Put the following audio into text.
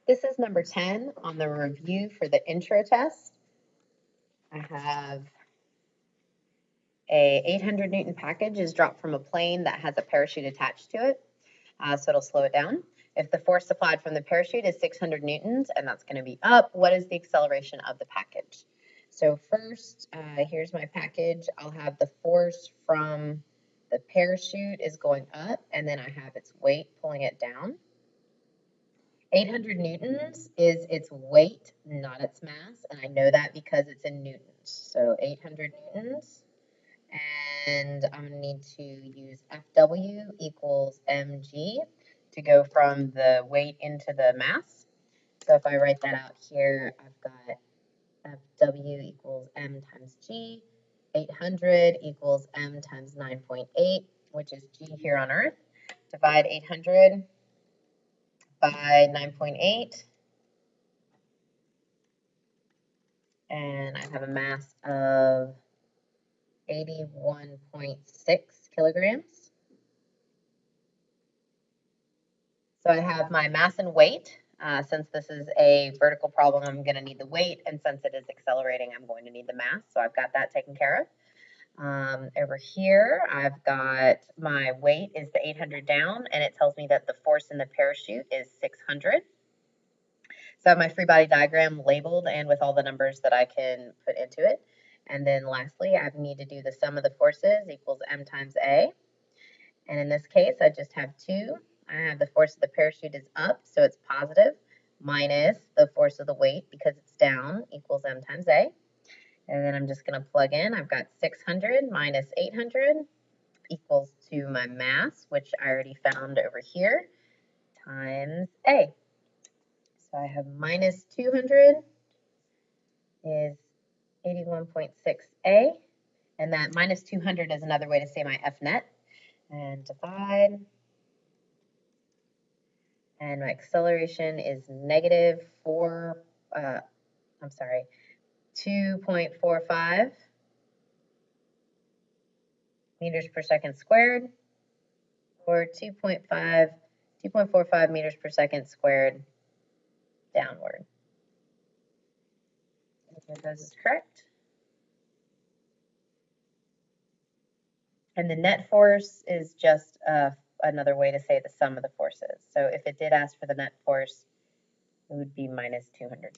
This is number 10 on the review for the intro test. I have a 800 Newton package is dropped from a plane that has a parachute attached to it, so it'll slow it down. If the force applied from the parachute is 600 Newtons, and that's going to be up, what is the acceleration of the package? So first, here's my package. I'll have the force from the parachute is going up, and then I have its weight pulling it down. 800 newtons is its weight, not its mass, and I know that because it's in newtons. So 800 newtons, and I'm going to need to use FW equals mg to go from the weight into the mass. So if I write that out here, I've got FW equals m times g, 800 equals m times 9.8, which is g here on Earth. Divide 800 by 9.8, and I have a mass of 81.6 kilograms. So I have my mass and weight. Since this is a vertical problem, I'm going to need the weight, and since it is accelerating, I'm going to need the mass. So I've got that taken care of. Over here, I've got my weight is the 800 down, and it tells me that the force in the parachute is 600. So I have my free body diagram labeled and with all the numbers that I can put into it. And then lastly, I need to do the sum of the forces equals m times a. And in this case, I just have 2. I have the force of the parachute is up, so it's positive, minus the force of the weight because it's down equals m times a. And then I'm just going to plug in. I've got 600 minus 800 equals to my mass, which I already found over here, times a. So I have minus 200 is 81.6a, and that minus 200 is another way to say my F net, and divide, and my acceleration is negative 2.45 meters per second squared, or 2.45 meters per second squared downward. If this is correct. And the net force is just another way to say the sum of the forces. So if it did ask for the net force, it would be minus 200.